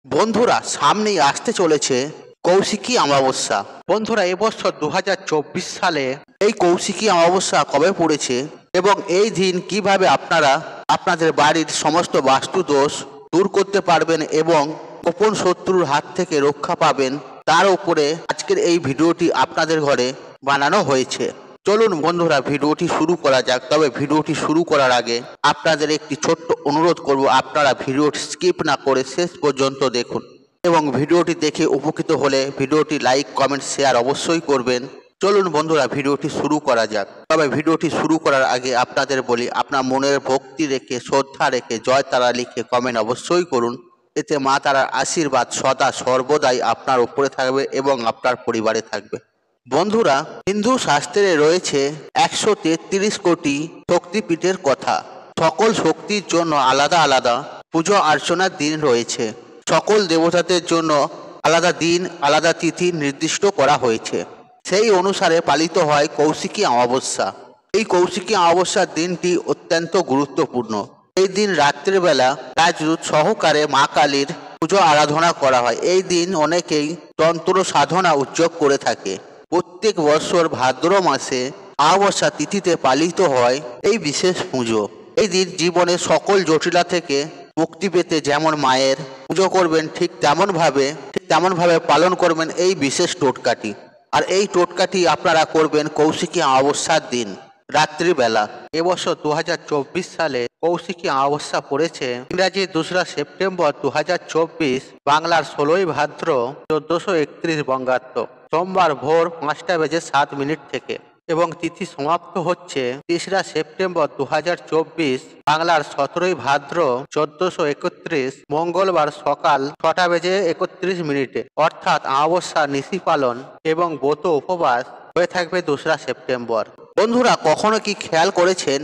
বন্ধুরা, সামনেই আসতে চলেছে কৌশিকী অমাবস্যা। বন্ধুরা, এবছর 2024 সালে এই কৌশিকী অমাবস্যা কবে পড়েছে এবং এই দিন কিভাবে আপনারা আপনাদের বাড়ির সমস্ত বাস্তু দোষ দূর করতে পারবেন এবং গোপন শত্রুর হাত থেকে রক্ষা পাবেন, তার উপরে আজকের এই ভিডিওটি আপনাদের ঘরে বানানো হয়েছে। চলুন বন্ধুরা, ভিডিওটি শুরু করা যাক। তবে ভিডিওটি শুরু করার আগে আপনাদের একটি ছোট্ট অনুরোধ করব, আপনারা ভিডিওটি স্কিপ না করে শেষ পর্যন্ত দেখুন এবং ভিডিওটি দেখে উপকৃত হলে ভিডিওটি লাইক, কমেন্ট, শেয়ার অবশ্যই করবেন। চলুন বন্ধুরা, ভিডিওটি শুরু করা যাক। তবে ভিডিওটি শুরু করার আগে আপনাদের বলি, আপনার মনের ভক্তি রেখে, শ্রদ্ধা রেখে জয় তারা লিখে কমেন্ট অবশ্যই করুন। এতে মা তারার আশীর্বাদ সদা সর্বদাই আপনার উপরে থাকবে এবং আপনার পরিবারে থাকবে। বন্ধুরা, হিন্দু শাস্ত্রে রয়েছে 133 কোটি শক্তিপীঠের কথা। সকল শক্তির জন্য আলাদা আলাদা পুজো অর্চনার দিন রয়েছে। সকল দেবতাদের জন্য আলাদা দিন, আলাদা তিথি নির্দিষ্ট করা হয়েছে। সেই অনুসারে পালিত হয় কৌশিকী অমাবস্যা। এই কৌশিকী অমাবস্যার দিনটি অত্যন্ত গুরুত্বপূর্ণ। এই দিন রাত্রের বেলা রাজদূত সহকারে মা কালীর পুজো আরাধনা করা হয়। এই দিন অনেকেই তন্ত্র সাধনা উদ্যোগ করে থাকে। প্রত্যেক বছর ভাদ্র মাসে অমাবস্যা তিথিতে পালিত হয় এই বিশেষ পুজো। এই দিন জীবনের সকল জটিলতা থেকে মুক্তি পেতে যেমন মায়ের পুজো করবেন, ঠিক তেমনভাবে পালন করবেন এই বিশেষ টোটকাটি। আর এই টোটকাটি আপনারা করবেন কৌশিকী অমাবস্যার দিন রাত্রিবেলা। এবছর 2024 সালে কৌশিকী অমাবস্যা পড়েছে ইংরাজি 2রা সেপ্টেম্বর 2024, বাংলার 16ই ভাদ্র 1431 বঙ্গাব্দ, সোমবার ভোর 5:07 থেকে এবং তিথি সমাপ্ত হচ্ছে 3রা সেপ্টেম্বর 2024, বাংলার 17ই ভাদ্র 1431, মঙ্গলবার সকাল 6:31 অর্থাৎ অমাবস্যা নিশি পালন এবং ব্রত উপবাস হয়ে থাকবে 2রা সেপ্টেম্বর। বন্ধুরা, কখনো কি খেয়াল করেছেন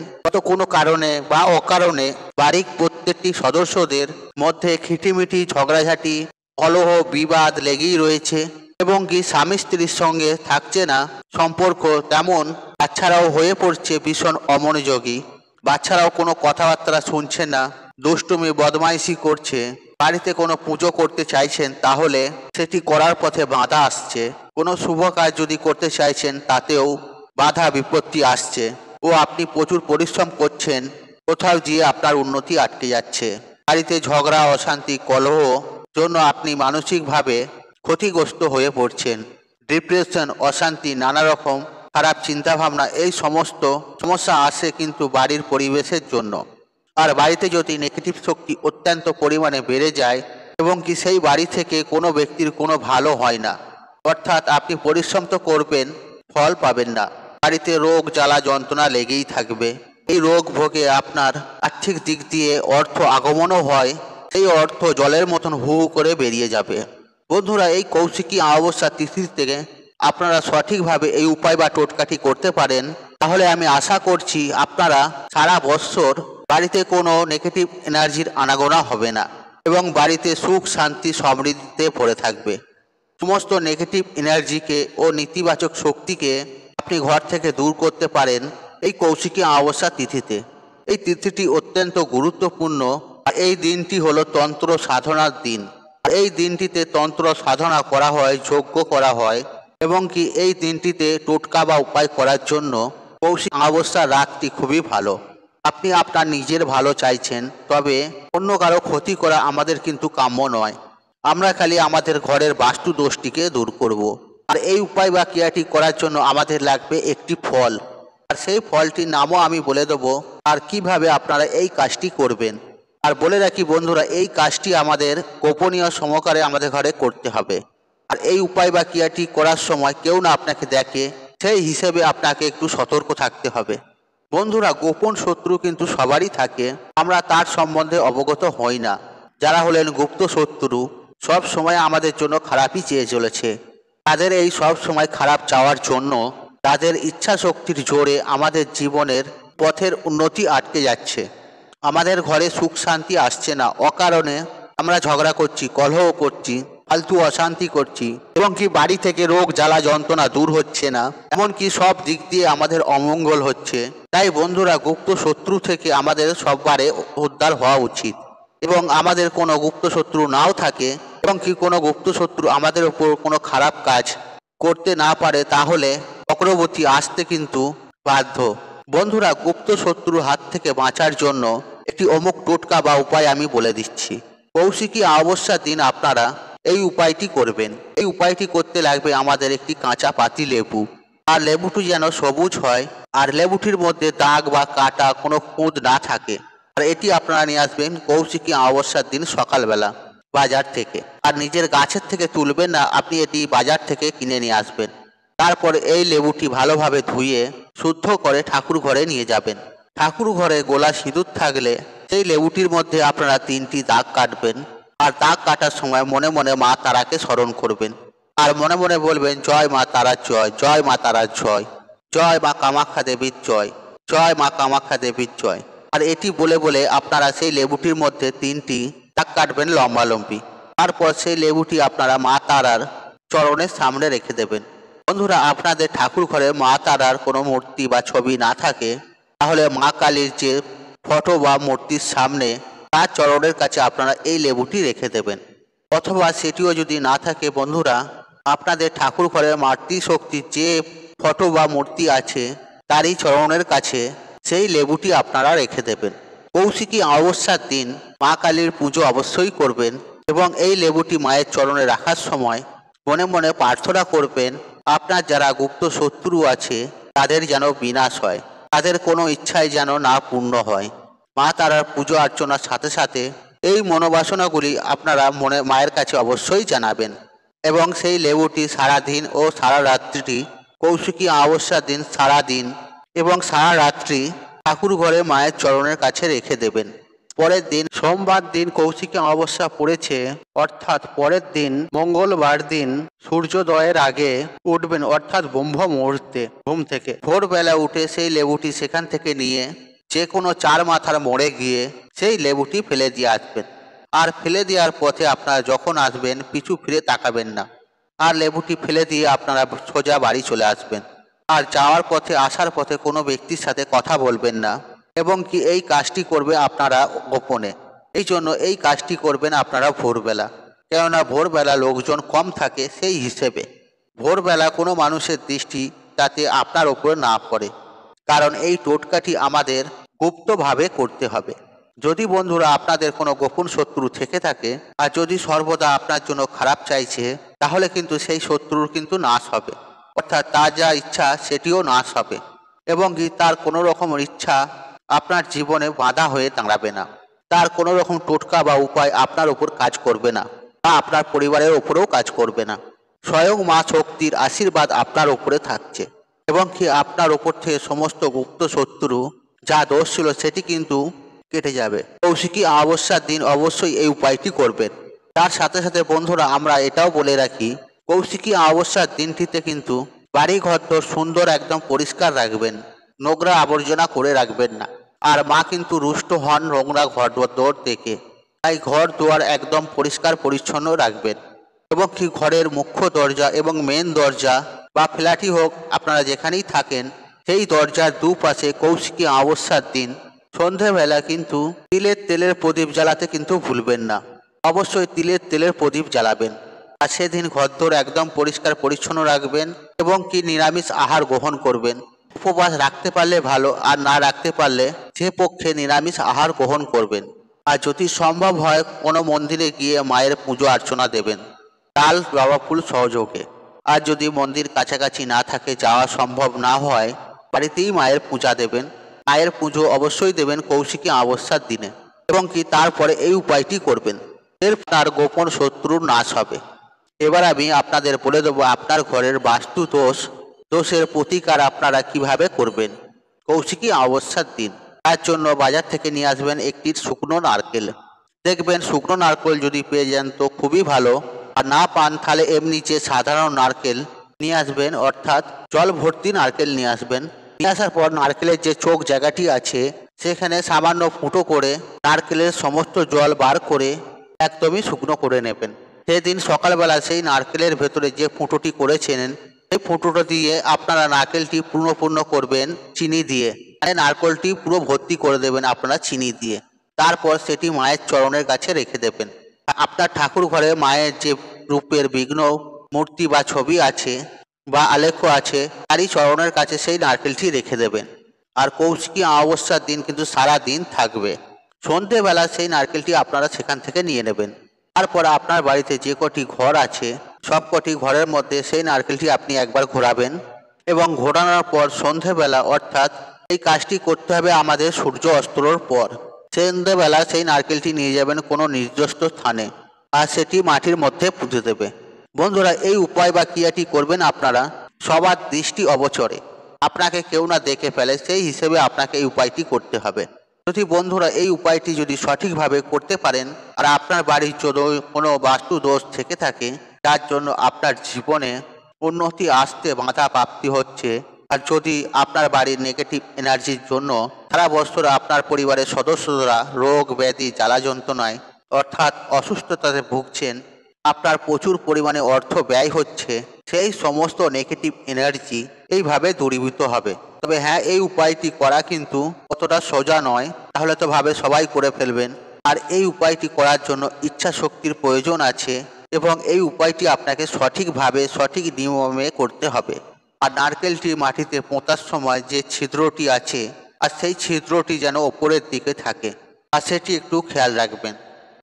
কোনো কারণে বা অকারণে বাড়ির প্রত্যেকটি সদস্যদের মধ্যে খিটিমিটি, ঝগড়াঝাটি, কলহ, বিবাদ লেগেই রয়েছে এবং কি স্বামী স্ত্রীর সঙ্গে থাকছে না সম্পর্ক, তেমন বাচ্চারাও হয়ে পড়ছে ভীষণ অমনোযোগী। বাচ্চারাও কোনো কথাবার্তা শুনছে না, দুষ্টুমি বদমাইশি করছে। বাড়িতে কোনো পুজো করতে চাইছেন তাহলে সেটি করার পথে বাধা আসছে। কোনো শুভ কাজ যদি করতে চাইছেন তাতেও বাধা বিপত্তি আসছে ও আপনি প্রচুর পরিশ্রম করছেন, কোথাও গিয়ে আপনার উন্নতি আটকে যাচ্ছে। বাড়িতে ঝগড়া, অশান্তি, কলহ জন্য আপনি মানসিকভাবে ক্ষতিগ্রস্ত হয়ে পড়ছেন। ডিপ্রেশন, অশান্তি, নানা রকম খারাপ চিন্তাভাবনা, এই সমস্ত সমস্যা আসে কিন্তু বাড়ির পরিবেশের জন্য। আর বাড়িতে যদি নেগেটিভ শক্তি অত্যন্ত পরিমাণে বেড়ে যায় এবং কি সেই বাড়ি থেকে কোনো ব্যক্তির কোনো ভালো হয় না, অর্থাৎ আপনি পরিশ্রম তো করবেন, ফল পাবেন না। বাড়িতে রোগ, জ্বালা, যন্ত্রণা লেগেই থাকবে। এই রোগ ভোগে আপনার আর্থিক দিক দিয়ে অর্থ আগমনও হয়, সেই অর্থ জলের মতন হু হু করে বেরিয়ে যাবে। বন্ধুরা, এই কৌশিকী অমাবস্যা তিথি থেকে আপনারা সঠিকভাবে এই উপায় বা টোটকাটি করতে পারেন, তাহলে আমি আশা করছি আপনারা সারা বৎসর বাড়িতে কোনো নেগেটিভ এনার্জির আনাগোনা হবে না এবং বাড়িতে সুখ, শান্তি, সমৃদ্ধিতে ভরে থাকবে। সমস্ত নেগেটিভ এনার্জিকে ও নেতিবাচক শক্তিকে আপনি ঘর থেকে দূর করতে পারেন এই কৌশিকী অমাবস্যা তিথিতে। এই তিথিটি অত্যন্ত গুরুত্বপূর্ণ আর এই দিনটি হলো তন্ত্র সাধনার দিন। এই দিনটিতে তন্ত্র সাধনা করা হয়, যজ্ঞ করা হয় এবং কি এই দিনটিতে টোটকা বা উপায় করার জন্য কৌশিকী অমাবস্যার রাতটি খুবই ভালো। আপনি আপনার নিজের ভালো চাইছেন, তবে অন্য কারো ক্ষতি করা আমাদের কিন্তু কাম্য নয়। আমরা খালি আমাদের ঘরের বাস্তু দোষটিকে দূর করব। আর এই উপায় বা ক্রিয়াটি করার জন্য আমাদের লাগবে একটি ফল, আর সেই ফলটির নামও আমি বলে দেবো আর কিভাবে আপনারা এই কাজটি করবেন। আর বলে রাখি বন্ধুরা, এই কাজটি আমাদের গোপনীয় সহকারে আমাদের ঘরে করতে হবে। আর এই উপায় বা ক্রিয়াটি করার সময় কেউ না আপনাকে দেখে, সেই হিসেবে আপনাকে একটু সতর্ক থাকতে হবে। বন্ধুরা, গোপন শত্রু কিন্তু সবারই থাকে, আমরা তার সম্বন্ধে অবগত হই না। যারা হলেন গুপ্ত শত্রু, সব সময় আমাদের জন্য খারাপই চেয়ে চলেছে। তাদের এই সব সময় খারাপ চাওয়ার জন্য তাদের ইচ্ছা শক্তির জোরে আমাদের জীবনের পথের উন্নতি আটকে যাচ্ছে। আমাদের ঘরে সুখ শান্তি আসছে না, অকারণে আমরা ঝগড়া করছি, কলহ করছি, ফালতু অশান্তি করছি এবং কি বাড়ি থেকে রোগ, জ্বালা, যন্ত্রণা দূর হচ্ছে না, এমনকি সব দিক দিয়ে আমাদের অমঙ্গল হচ্ছে। তাই বন্ধুরা, গুপ্ত শত্রু থেকে আমাদের সববারে উদ্ধার হওয়া উচিত এবং আমাদের কোনো গুপ্ত শত্রু নাও থাকে এবং কি কোনো গুপ্ত শত্রু আমাদের উপর কোনো খারাপ কাজ করতে না পারে, তাহলে চক্রবর্তী আসতে কিন্তু বাধ্য। বন্ধুরা, গুপ্ত শত্রুর হাত থেকে বাঁচার জন্য একটি অমুক টোটকা বা উপায় আমি বলে দিচ্ছি। কৌশিকী অমাবস্যার দিন আপনারা এই উপায়টি করবেন। এই উপায়টি করতে লাগবে আমাদের একটি কাঁচা পাতি লেবু, আর লেবুটি যেন সবুজ হয়, আর লেবুটির মধ্যে দাগ বা কাটা কোনো খুঁত না থাকে। আর এটি আপনারা নিয়ে আসবেন কৌশিকী অমাবস্যার দিন সকালবেলা বাজার থেকে। আর নিজের গাছের থেকে তুলবেন না, আপনি এটি বাজার থেকে কিনে নিয়ে আসবেন। তারপরে এই লেবুটি ভালোভাবে ধুয়ে শুদ্ধ করে ঠাকুর ঘরে নিয়ে যাবেন। ঠাকুর ঘরে গোলা সিঁদুর থাকলে সেই লেবুটির মধ্যে আপনারা 3টি দাগ কাটবেন। আর দাগ কাটার সময় মনে মনে মা তারাকে স্মরণ করবেন, আর মনে মনে বলবেন, জয় মা তারার জয়, জয় মা তারার জয়, জয় মা কামাখ্যা দেবীর জয়, জয় মা কামাখ্যা দেবীর জয়। আর এটি বলে বলে আপনারা সেই লেবুটির মধ্যে 3টি দাগ কাটবেন লম্বালম্বি। তারপর সেই লেবুটি আপনারা মা তারার চরণের সামনে রেখে দেবেন। বন্ধুরা, আপনাদের ঠাকুর ঘরে মা তারার কোনো মূর্তি বা ছবি না থাকে, তাহলে মা কালীর যে ফটো বা মূর্তির সামনে তার চরণের কাছে আপনারা এই লেবুটি রেখে দেবেন। অথবা সেটিও যদি না থাকে বন্ধুরা, আপনাদের ঠাকুর ঘরে মাতৃশক্তির যে ফটো বা মূর্তি আছে তারই চরণের কাছে সেই লেবুটি আপনারা রেখে দেবেন। কৌশিকী অমাবস্যার দিন মা কালীর পুজো অবশ্যই করবেন, এবং এই লেবুটি মায়ের চরণে রাখার সময় মনে মনে প্রার্থনা করবেন, আপনার যারা গুপ্ত শত্রু আছে তাদের যেন বিনাশ হয়, তাদের কোনো ইচ্ছাই যেন না পূর্ণ হয়। মা তারার পুজো অর্চনার সাথে সাথে এই মনোবাসনাগুলি আপনারা মনে মায়ের কাছে অবশ্যই জানাবেন। এবং সেই লেবুটি সারাদিন ও সারা রাত্রিটি কৌশিকী অমাবস্যার দিন সারাদিন এবং সারা রাত্রি ঠাকুর ঘরে মায়ের চরণের কাছে রেখে দেবেন। পরের দিন সোমবার দিন কৌশিকী অমাবস্যা পড়েছে, অর্থাৎ পরের দিন মঙ্গলবার দিন সূর্যোদয়ের আগে উঠবেন, অর্থাৎ ব্রহ্ম মুহূর্তে ঘুম থেকে ভোরবেলা উঠে সেই লেবুটি সেখান থেকে নিয়ে যে কোনো 4 মাথার মোড়ে গিয়ে সেই লেবুটি ফেলে দিয়ে আসবেন। আর ফেলে দেওয়ার পথে আপনারা যখন আসবেন পিছু ফিরে তাকাবেন না, আর লেবুটি ফেলে দিয়ে আপনারা সোজা বাড়ি চলে আসবেন। আর যাওয়ার পথে আসার পথে কোনো ব্যক্তির সাথে কথা বলবেন না, এবং কি এই কাজটি করবে আপনারা গোপনে। এই জন্য এই কাজটি করবেন আপনারা ভোরবেলা, কেননা ভোরবেলা লোকজন কম থাকে, সেই হিসেবে ভোরবেলা কোনো মানুষের দৃষ্টি যাতে আপনার ওপর না পড়ে, কারণ এই টোটকাটি আমাদের গুপ্তভাবে করতে হবে। যদি বন্ধুরা আপনাদের কোনো গোপন শত্রু থেকে থাকে, আর যদি সর্বদা আপনার জন্য খারাপ চাইছে, তাহলে কিন্তু সেই শত্রুর কিন্তু নাশ হবে, অর্থাৎ তার যা ইচ্ছা সেটিও নাশ হবে, এবং কি তার কোনো রকম ইচ্ছা আপনার জীবনে বাধা হয়ে দাঁড়াবে না। তার কোনো রকম টোটকা বা উপায় আপনার উপর কাজ করবে না, বা আপনার পরিবারের উপরেও কাজ করবে না। স্বয়ং মা শক্তির আশীর্বাদ আপনার উপরে থাকছে, এবং কি আপনার ওপর থেকে সমস্ত গুপ্ত শত্রু যা দোষ ছিল সেটি কিন্তু কেটে যাবে। কৌশিকী অমাবস্যার দিন অবশ্যই এই উপায়টি করবেন। তার সাথে সাথে বন্ধুরা আমরা এটাও বলে রাখি, কৌশিকী অমাবস্যার দিনটিতে কিন্তু বাড়ি ঘর তো সুন্দর একদম পরিষ্কার রাখবেন, নোংরা আবর্জনা করে রাখবেন না। আর মা কিন্তু রুষ্ট হন নোংরা ঘর দোর থেকে, তাই ঘর দুয়ার একদম পরিষ্কার পরিচ্ছন্ন রাখবেন। এবং কি ঘরের মুখ্য দরজা এবং মেন দরজা বা ফ্ল্যাটই হোক, আপনারা যেখানেই থাকেন, সেই দরজার দুপাশে কৌশিকী অমাবস্যার দিন সন্ধেবেলা কিন্তু তিলের তেলের প্রদীপ জ্বালাতে কিন্তু ভুলবেন না। অবশ্যই তিলের তেলের প্রদীপ জ্বালাবেন। আর সেদিন ঘরদোর একদম পরিষ্কার পরিচ্ছন্ন রাখবেন, এবং কি নিরামিষ আহার গ্রহণ করবেন। উপবাস রাখতে পারলে ভালো, আর না রাখতে পারলে যে পক্ষে নিরামিষ আহার গ্রহণ করবেন। আর যদি সম্ভব হয় কোনো মন্দিরে গিয়ে মায়ের পুজো অর্চনা দেবেন তাল জবা ফুল সহযোগে। আর যদি মন্দির কাছাকাছি না থাকে, যাওয়া সম্ভব না হয়, বাড়িতেই মায়ের পূজা দেবেন। মায়ের পুজো অবশ্যই দেবেন কৌশিকী অমাবস্যার দিনে, এবং কি তারপরে এই উপায়টি করবেন, এর তার গোপন শত্রুর নাশ হবে। এবার আমি আপনাদের বলে দেবো আপনার ঘরের বাস্তু দোষের প্রতিকার আপনারা কিভাবে করবেন কৌশিকী অমাবস্যার দিন। তার জন্য বাজার থেকে নিয়ে আসবেন একটি শুকনো নারকেল। দেখবেন শুকনো নারকেল যদি পেয়ে যান তো খুবই ভালো, আর না পান তাহলে এমনি যে সাধারণ নারকেল নিয়ে আসবেন, অর্থাৎ জল ভর্তি নারকেল নিয়ে আসবেন। নিয়ে আসার পর নারকেলের যে চোখ জায়গাটি আছে সেখানে সামান্য ফুটো করে নারকেলের সমস্ত জল বার করে একদমই শুকনো করে নেবেন। সেদিন সকালবেলা সেই নারকেলের ভেতরে যে ফুটোটি করেছেন সেই ফুটোটা দিয়ে আপনারা নারকেলটি পূর্ণ করবেন চিনি দিয়ে, মানে নারকেলটি পুরো ভর্তি করে দেবেন আপনারা চিনি দিয়ে। তারপর সেটি মায়ের চরণের কাছে রেখে দেবেন। আপনার ঠাকুর ঘরে মায়ের যে রূপের বিঘ্ন মূর্তি বা ছবি আছে বা আলেখ্য আছে তারই চরণের কাছে সেই নারকেলটি রেখে দেবেন। আর কৌশিকী অমাবস্যার দিন কিন্তু সারা দিন থাকবে। সন্ধেবেলা সেই নারকেলটি আপনারা সেখান থেকে নিয়ে নেবেন। তারপর আপনার বাড়িতে যে কটি ঘর আছে সব কটি ঘরের মধ্যে সেই নারকেলটি আপনি একবার ঘোরাবেন এবং ঘোরানোর পর সন্ধেবেলা অর্থাৎ এই কাজটি করতে হবে আমাদের সূর্য অস্তরের পর। সন্ধেবেলা সেই নারকেলটি নিয়ে যাবেন কোনো নির্দিষ্ট স্থানে আর সেটি মাটির মধ্যে পুঁতে দেবে। বন্ধুরা এই উপায় বা ক্রিয়াটি করবেন আপনারা সবার দৃষ্টি অগোচরে, আপনাকে কেউ না দেখে ফেলে সেই হিসেবে আপনাকে এই উপায়টি করতে হবে। যদি বন্ধুরা এই উপায়টি যদি সঠিকভাবে করতে পারেন আর আপনার বাড়ির যদি কোনো বাস্তু দোষ থেকে থাকে যার জন্য আপনার জীবনে উন্নতি আসতে বাধা প্রাপ্তি হচ্ছে, আর যদি আপনার বাড়ির নেগেটিভ এনার্জির জন্য সারা বছর আপনার পরিবারের সদস্যরা রোগ ব্যাধি জ্বালা যন্ত্রণায় অর্থাৎ অসুস্থতাতে ভুগছেন, আপনার প্রচুর পরিমাণে অর্থ ব্যয় হচ্ছে, সেই সমস্ত নেগেটিভ এনার্জি এইভাবে দূরীভূত হবে। তবে হ্যাঁ, এই উপায়টি করা কিন্তু অতটা সোজা নয়, তাহলে তো ভাবে সবাই করে ফেলবেন। আর এই উপায়টি করার জন্য ইচ্ছা শক্তির প্রয়োজন আছে এবং এই উপায়টি আপনাকে সঠিকভাবে সঠিক নিয়মে করতে হবে। আর নারকেলটি মাটিতে পোঁতার সময় যে ছিদ্রটি আছে আর সেই ছিদ্রটি যেন ওপরের দিকে থাকে আর সেটি একটু খেয়াল রাখবেন।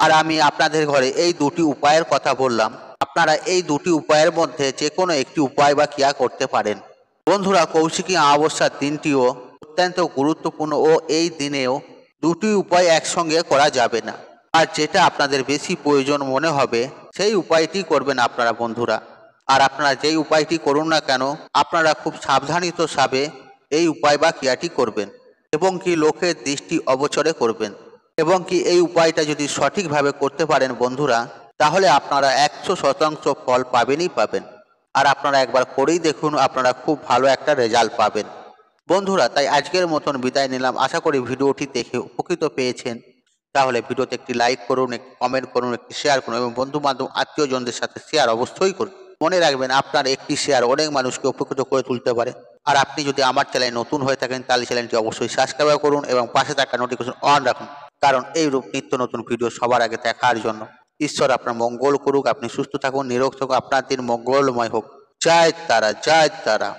আর আমি আপনাদের ঘরে এই দুটি উপায়ের কথা বললাম, আপনারা এই দুটি উপায়ের মধ্যে যে কোনো একটি উপায় বা ক্রিয়া করতে পারেন। বন্ধুরা কৌশিকী অমাবস্যার দিনটিও অত্যন্ত গুরুত্বপূর্ণ ও এই দিনেও দুটি উপায় একসঙ্গে করা যাবে না। আর যেটা আপনাদের বেশি প্রয়োজন মনে হবে সেই উপায়টি করবেন আপনারা বন্ধুরা। আর আপনারা যেই উপায়টি করুন না কেন আপনারা খুব সাবধানতাভাবে এই উপায় বা ক্রিয়াটি করবেন এবং কি লোকের দৃষ্টি অগোচরে করবেন এবং কি এই উপায়টা যদি সঠিকভাবে করতে পারেন বন্ধুরা তাহলে আপনারা 100% ফল পাবেনই পাবেন। আর আপনারা একবার করেই দেখুন, আপনারা খুব ভালো একটা রেজাল্ট পাবেন বন্ধুরা। তাই আজকের মতন বিদায় নিলাম, আশা করি ভিডিওটি দেখে উপকৃত পেয়েছেন। তাহলে ভিডিওতে একটি লাইক করুন, একটি কমেন্ট করুন, একটি শেয়ার করুন এবং বন্ধু বান্ধব আত্মীয়জনদের সাথে শেয়ার অবশ্যই করুন। মনে রাখবেন আপনার একটি শেয়ার অনেক মানুষকে উপকৃত করে তুলতে পারে। আর আপনি যদি আমার চ্যানেলে নতুন হয়ে থাকেন তাহলে চ্যানেলটি অবশ্যই সাবস্ক্রাইব করুন এবং পাশে থাকা নোটিফিকেশন অন রাখুন, কারণ এই রূপ নিত্য নতুন ভিডিও সবার আগে দেখার জন্য। ঈশ্বর আপনার মঙ্গল করুক, আপনি সুস্থ থাকুন, নিরোগ থাকুন, আপনার দিন মঙ্গলময় হোক। জয় তারা, জয় তারা।